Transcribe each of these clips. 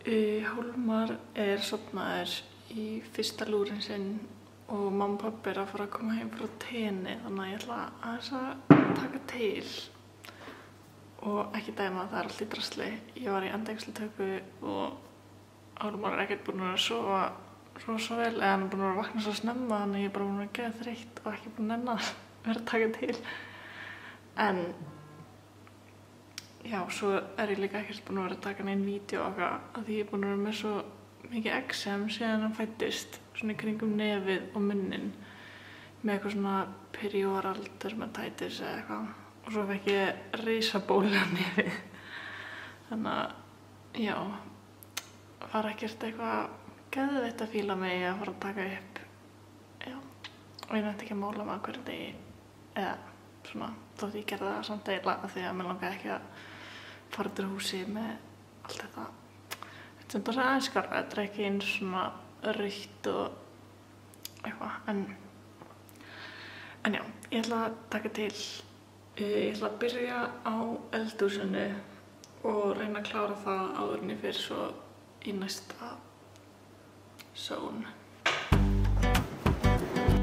Hólmar sofnaður í fyrsta lúrin sinn og mamma og pabbi að fara að koma heim frá tenni, þannig að ég ætla aðeins að taka til og ekki dæma, það allt í drasli. Ég var í endæxlutöku og Hólmar ekkert búinn að sofa rosa vel, eða hann búinn að vakna svo snemma, þannig ég bara búinn að geða þreytt og ekki búinn að vera að taka til. En já, svo ég líka ekkert búinn að vera að taka neinn vídeo og eitthvað, af því ég er búinn að vera með svo mikið exem síðan hann fæddist, svona í kringum nefið og munnin, með eitthvað svona perioral dermatitis eða eitthvað, og svo fekk ég risabólu á nefið. Þannig að, já, var ekkert eitthvað geðveikt að fíla mig að fara að taka upp, já, og ég nefndi ekki að mála með hverju degi, eða svona, þótt ég gerði það samt eiginlega af því að mér langaði ekki að fara til húsi með allt þetta. Þetta er aðeins skarra, þetta ekki eins svona rautt og eitthvað, en já, ég ætla að taka til. Ég ætla að byrja á eldhúsinu og reyna að klára það áður en ég fer svo í næsta zone.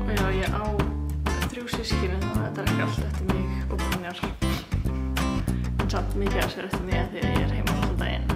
Og já, ég á 3 systkini, þannig að þetta ekki allt eftir mig og Brynjar. En samt mikið af sér eftir mig að því að ég heima alltaf daginn.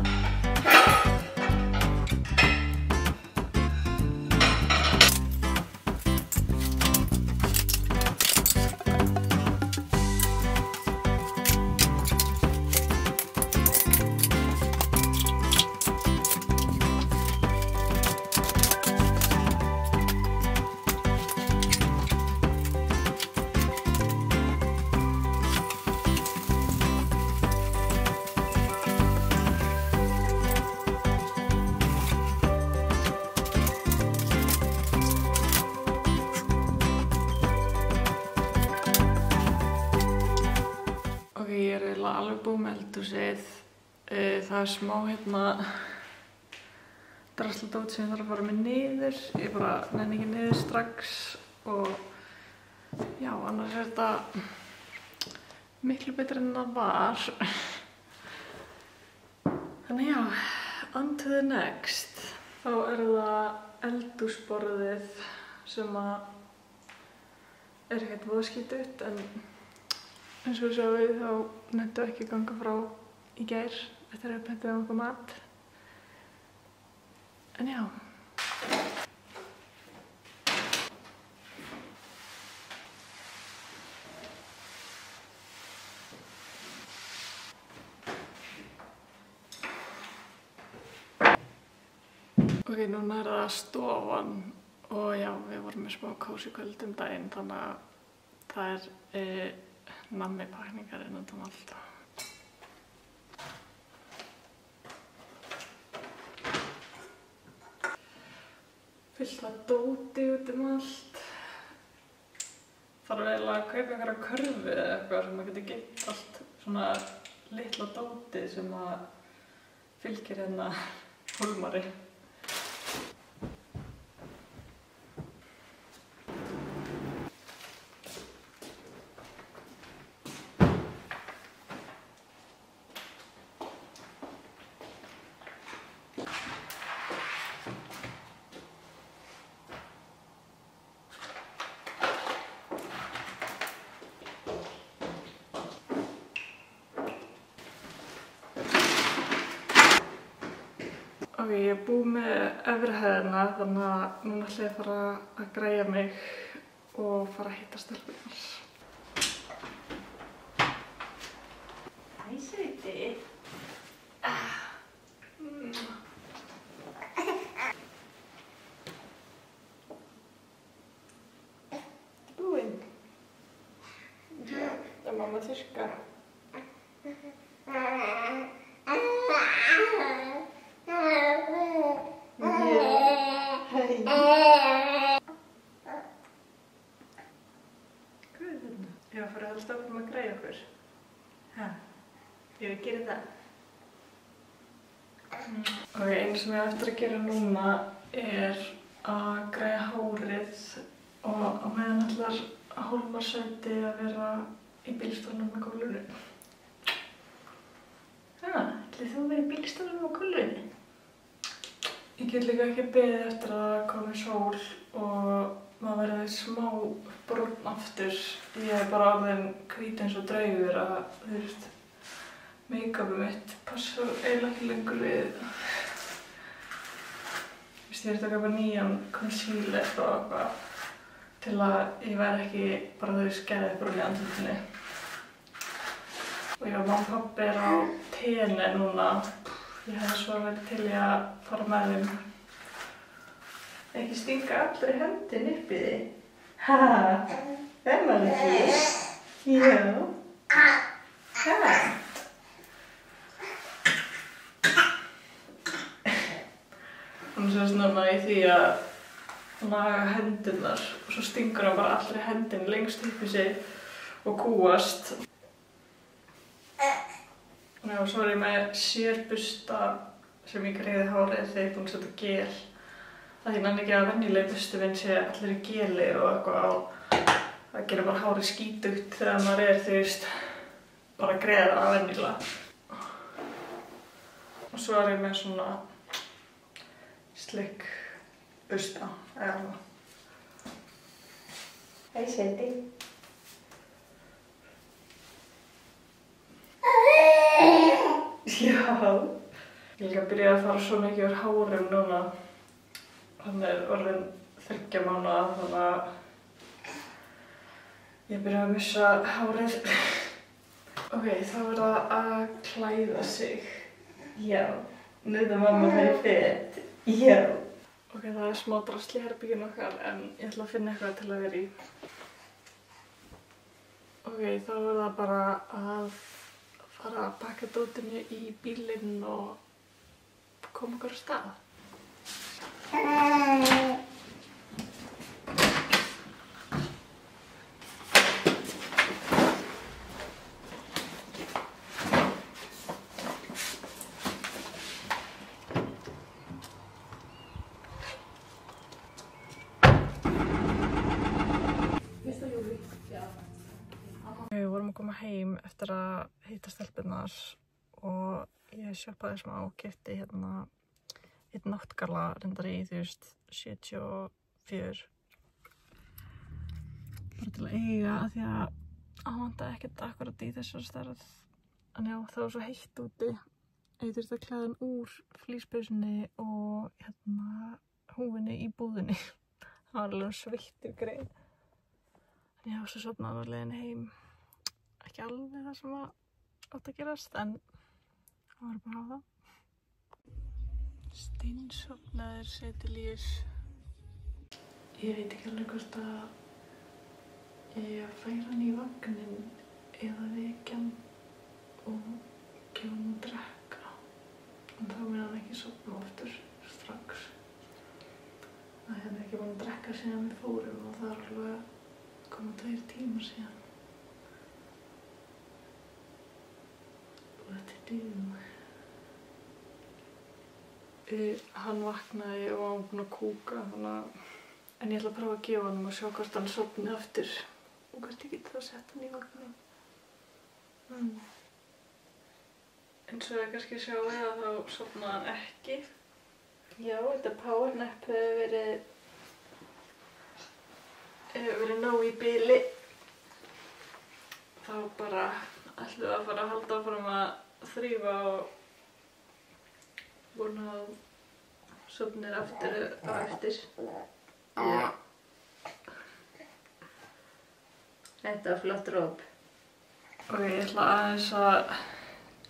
Ég eiginlega alveg búin með eldhúsið. Það smá drasladót sem ég þarf að fara með niður. Ég bara nenni ekki niður strax og já, annars þetta miklu betur en það var. Þannig já, on to the next. Þá það eldhúsborðið sem ekkert voða skítugt, en eins og sjáum við þá nenntum við ekki að ganga frá í gær eftir að panta okkur mat. En já. Ok, núna það stofan og já, við vorum með smá kósí kvöld daginn, þannig að það nammi pakningar út allt. Fullt af dóti út allt. Þarf eiginlega að kaupa einhverja körfu eða eitthvað sem maður getur geymt allt svona litla dóti sem fylgir Hólmari. Ok, ég er búin með efri hæðina, þannig að núna ætla ég að fara að græja mig og fara að hitta stelpurnar. Hæ, sveiti. Búinn. Það er mamma þurrka. Ég var að fara að halda áfram að græja okkur. Ég vil gera það. Ok, einu sem ég á eftir að gera núna að græja hárið og á meðan ætlar Hólmar Sveiti að vera í bílstólnum með gólfinu. Ætli þú verið í bílstólnum á gólfinu? Ég get líka ekki beðið eftir að komi sól og maður verði smá brúnn aftur. Ég bara orðin hvít eins og draugur að, þú veist, make-upið mitt passar eiginlega ekki lengur við. Þú veist, ég er að taka bara nýjan concealer og eitthvað til að ég væri ekki bara þau skerðið brún í andlitinu. Og já, mamma og pabbi er á tenni núna. Ég hefði svo verið til í að fara með þeim. Ekki stinga allri hendin upp í því. Ha, maður ekki? Já. Ha. Hún sést núna í því að laga hendurnar og svo stingur hann bara allri hendin lengst upp í sig og kúast. Já, svo er ég með sérbusta sem ég greiði hárið þegar ég er búin að setja gel. Það ég nenni ekki að venjuleg bustu minn sé allir í geli og eitthvað á. Það gerir bara hárið skítugt þegar maður er, þú veist, bara að greiða það venjulega. Og svo er ég með svona slick busta, eða svona. Hei, Sveiti. Já, ég líka að byrja að fara svo mikið úr hárum núna. Hann er orðinn 3 mánaða, þannig að ég byrja að missa hárið. Ok, þá er það að klæða sig. Já, nuta mamma þegar fet. Já. Ok, það er smá drasl í herberginu okkar, en ég ætla að finna eitthvað til að vera í. Ok, þá er það bara að fara að pakka dótinu í bílinn og koma okkur af stað. Við vorum að koma heim eftir að hitta stelpurnar og ég shoppaði smá og keypti hérna einn náttgala reyndar í, þú veist, 74. Bara til að eiga af því að hann vantaði ekkert akkurat í þessari stærð. En já, það var svo heitt úti. Ég þurfti að klæða hann úr flíspeysunni og hérna húfunni í búðinni. Það var alveg sveittur greið. En já, svo sofnaði hann á leiðinni heim. Ekki alveg það sem átt að gerast, en það var bara að hafa það. Steinsofnaður Setilíus. Ég veit ekki alveg hvort að ég færa hann í vagnin eða vekja hann og gefa hann að drekka. En þá mun hann ekki sofna aftur strax. Það hefði ekki búin að drekka síðan við fórum og það er alveg að koma 2 tímar síðan. What to do? Hann vaknaði og hann var búinn að kúka, en ég ætla að prófa að gefa hann og sjá hvort hann sofni aftur og hvort ég geti þá sett hann í vagnin. En svo kannski sjá ég að þá sofnaði hann ekki. Já, þetta powernap hefur verið nóg í bili. Þá bara ætlum við að fara að halda áfram að þrífa og vona að sofnir aftur á eftir. Já. Þetta var flott róp. Og ég ætla aðeins að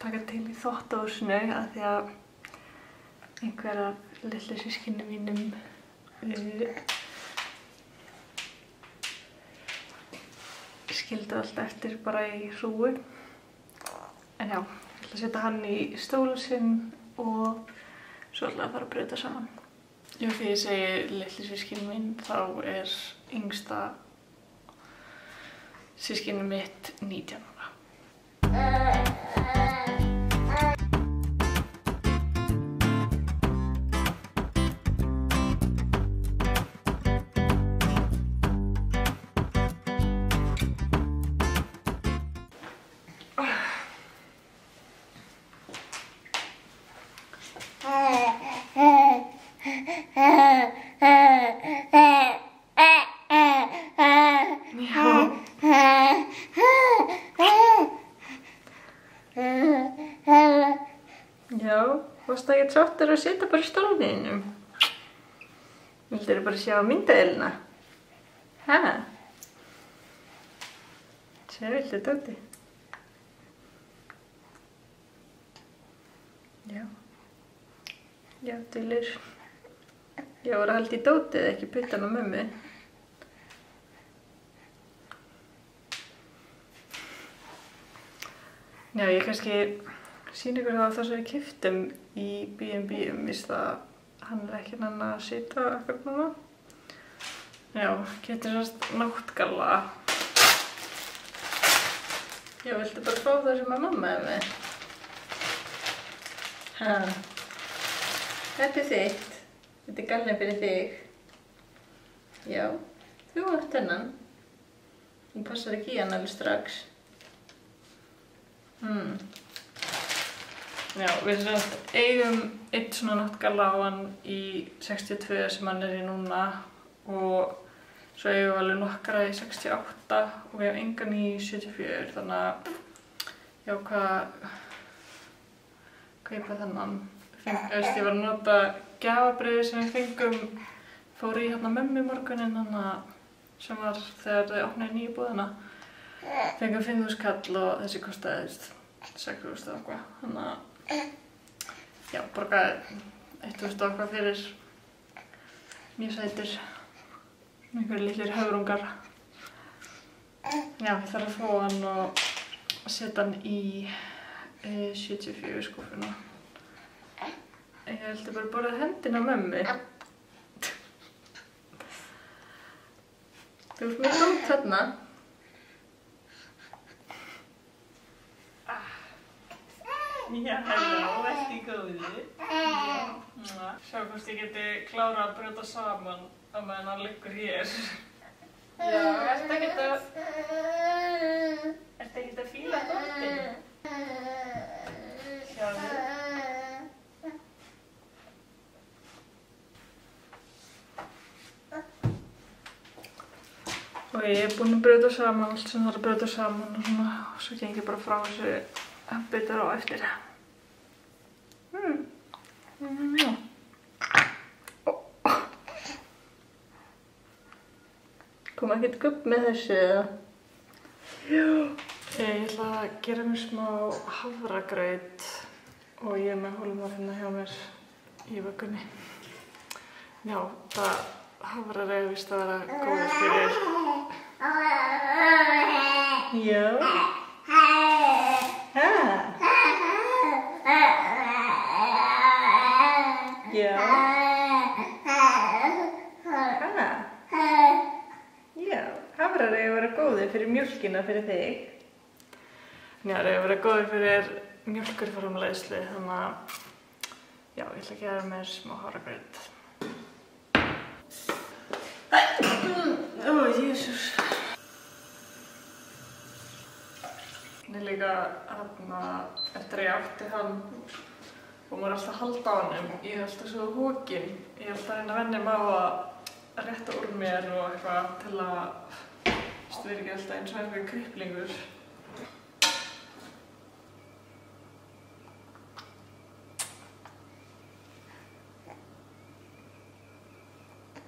taka til í þvottahúsinu af því að einhver af litlu systkinum mínum skildi allt eftir bara í hrúgu. En já, ég ætla að setja hann í stól sinn og svo ætla að fara að brauta saman. Já, þegar ég segi litlu systkini mín, þá er yngsta systkini mitt 19 ára. Varstu ekkert sáttur að sitja bara í stólnum? Vildirðu bara sjá myndavélina? Hæ? Sér viltu, Tóti? Já. Já, dulur. Ég voru að halda í dótið, ekki puttan á mömmu. Já, ég kannski sýni ykkur það sem við keyptum í B&B víst að hann ekki nann að sitja akkur núna. Já, getur sérst náttgalla. Já, viltu bara fá það sem að mamma er með? Ha. Þetta er þitt. Þetta er gallinn fyrir þig. Já, þú átt þennan. Þú passar ekki í hann alveg strax. Já, við eigum eitt svona náttgalla á hann í 62 sem hann er í núna og svo eigum við alveg nokkra í 68 og við hefum engan í 74 þannig að já, hvað kaupa þennan. Ég var að nota gjafabréfið sem við fengum, fór í hérna mömmu morguninn sem var þegar þau opnaði nýju búðina. Fengum 5.000 kall og þessi kostaði 6.000 eða eitthvað. Þannig að já, borgaði 1.000 eitthvað fyrir mjög sætir, einhverjir litlir höfrungar. Já, ég þarf að fá hann og setja hann í 74 skúffuna. Ég heldur bara að borða hendina á mömmu. Þú ert með dót þarna. Já, halló, ertu í góðu? Já. Sjá hvort ég geti klárað að brjóta saman á meðan hann liggur hér. Já, ertu ekkert að fíla dótinn? Sjáðu. Og ég er búin að brjóta saman allt sem þarf að brjóta saman og svona, og svo geng ég bara frá þessu bitar á eftir. Kom ekkert gubb með þessu eða? Já. Ég ætla að gera mér smá hafragraut og ég er með hólmar hérna hjá mér í vöggunni. Já, það hafrar eiga víst að vera góðir fyrir. Já. Ha. Já. Ha. Já, hafrar eiga að vera góðir fyrir mjólkina fyrir þig. Já, það eiga að vera góðir fyrir mjólkurframleiðslu, þannig að já, ég ætla að gera mér smá hafragraut. Ó, Jesús. Ég er líka eftir að ég átti hann og maður er alltaf að halda á honum. Ég er alltaf svo hókin. Ég er alltaf að reyna að venja mig á að rétta úr mér og eitthvað til að vera ekki alltaf eins og einhver kriplingur.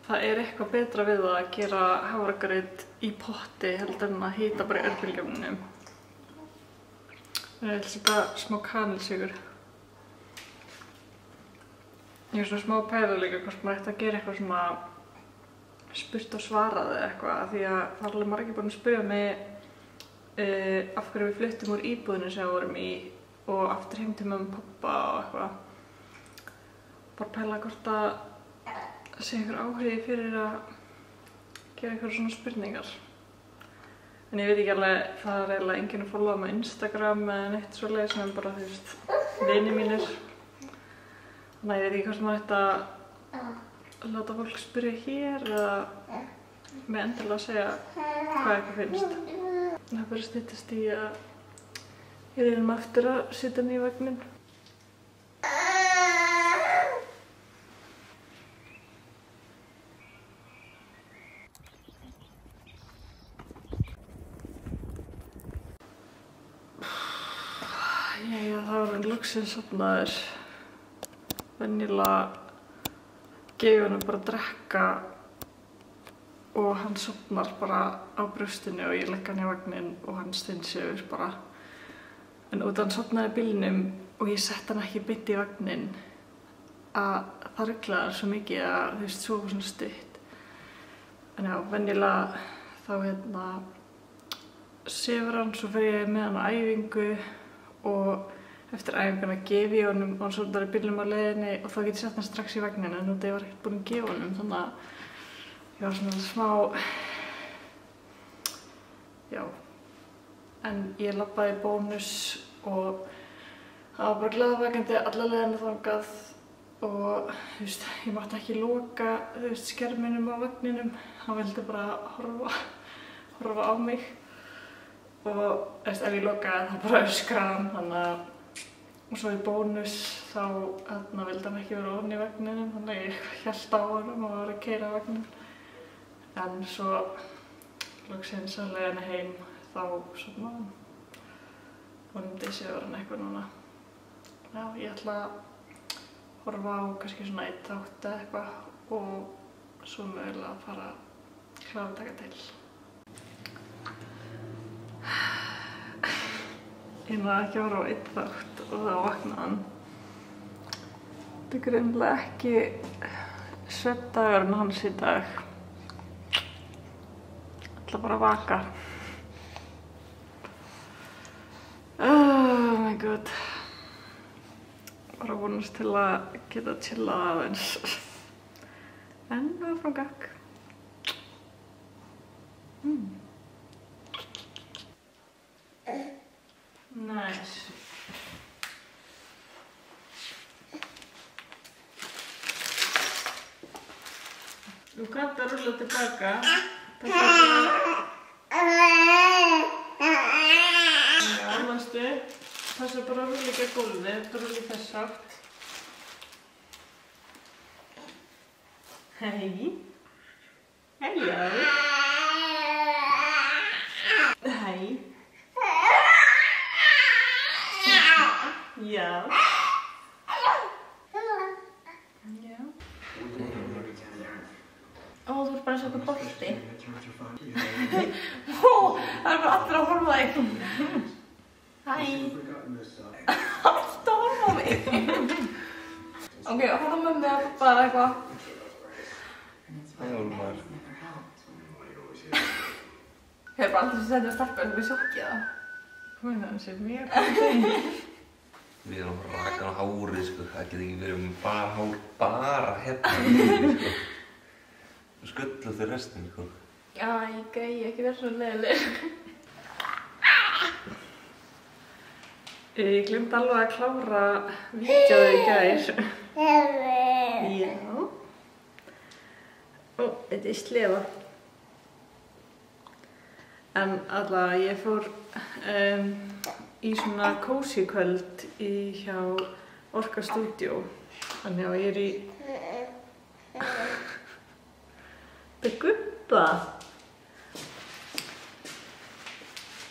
Það er eitthvað betra við að gera hafragraut í potti heldur en að hita bara í örbylgjuofninum. Ég vil setja smá kanilsykur. Ég er svona smá pæla líka hvort maður ætti að gera eitthvað svona spurt og svarað eða eitthvað, því að það er alveg margir búin að spyrja mig af hverju við fluttum úr íbúðinu sem við vorum í og aftur heim til mömmu og pabba og eitthvað. Bara pæla hvort að sé einhver áhugi fyrir að gera einhverja svona spurningar. En ég veit ekki alveg, það er eiginlega enginn að followa mig á Instagram eða neitt svoleiðis sem bara, þú veist, vinir mínir. Þannig að ég veit ekki hvort maður ætti að láta fólk spyrja hér eða með endilega að segja hvað eitthvað finnst. Það bara styttist í að ég reynum aftur að setja hann í vagninn. Jæja, þá er hann loksins sofnaður. venjulega gefi honum bara að drekka og hann sofnar bara á brjóstinu og ég legg hann í vagninn og hann steinsefur bara. En út af hann sofnaði í bílnum og ég sett hann ekki beint í vagninn að það ruglaði svo mikið að þú veist, sofa svona stutt. En já, venjulega þá sefur hann, svo fer ég með hann á æfingu og eftir æfinguna gefi ég honum og hann sofnar í bílnum á leiðinni og þá get ég sett hann strax í vagninn en út af ég var ekkert búin að gefa honum þannig að ég var svona smá, já, en ég labbaði í Bónus og það var bara glaðvakandi alla leiðina þangað og þú veist, ég mátti ekki loka skerminum á vagninum, hann vildi bara horfa á mig og ef ég lokaði þá bara öskraði hann, þannig að og svo í Bónus þá vildi hann ekki vera ofan í vagninum þannig að ég hélt á honum og var að keyra vagninum. En svo loksins á leiðinni heim þá sofnaði hann. Vonandi sefur hann eitthvað núna. Já, ég ætla að horfa á kannski svona 1 þátt eða eitthvað og svo mögulega að fara að klára að taka til. Ég náði ekki að horfa á 1 þátt og þá vaknaði hann. Þetta er greinilega ekki svefndagurinn hans í dag. Ég ætla bara að vaka. Oh my god. Bara vonast til að geta chillað aðeins. En það var frá gakk. Nice. Þú kannt að rulla tilbaka. Já, manstu. Passa bara að rulla ekki að gólfið. Þetta rulla í þess átt. Hei. Hello. Hei. Já. Já. Ó, þú ert bara eins og eitthvað bolti. Ó, það er bara allir að horfa á þig. Hæ. Allt að horfa á mig. Ok, horfa með mig að bara eitthvað. Hæ, Úlfar. Ég hef bara aldrei sett þetta stelpa sem við sjokkið það. Hvað er það sem mér? Við erum að raka á hárið, sko. Það getur ekki verið með bara hár, bara hérna, sko. Þú skullar þér restin, sko. Já, ég greiði ekki verið svo leiðileg. Ég gleymdi alveg að klára vídeóið í gær. Já. Ó, þetta er slefa. En allavega, ég fór í svona cozy kvöld hjá Orka Studio. Þannig að ég er í... Þetta er gubba!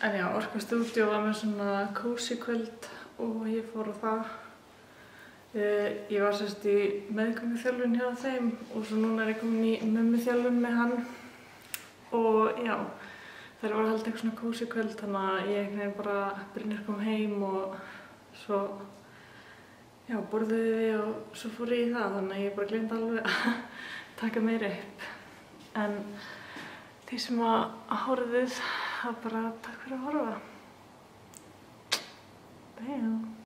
En já, Orka Studio var með svona cozy kvöld og ég fór á það. Ég var sérst í meðgönguþjálfun hjá þeim og svo núna er ég komin í mömmuþjálfun með hann. Og já, þær var að halda eitthvað svona cozy kvöld þannig að ég bara Brynjar kom heim og svo já, borðuðu við og svo fór ég í það þannig að ég bara gleymdi alveg að taka meira upp. En því sem að horfðuð, það bara takk fyrir að horfa. Bye.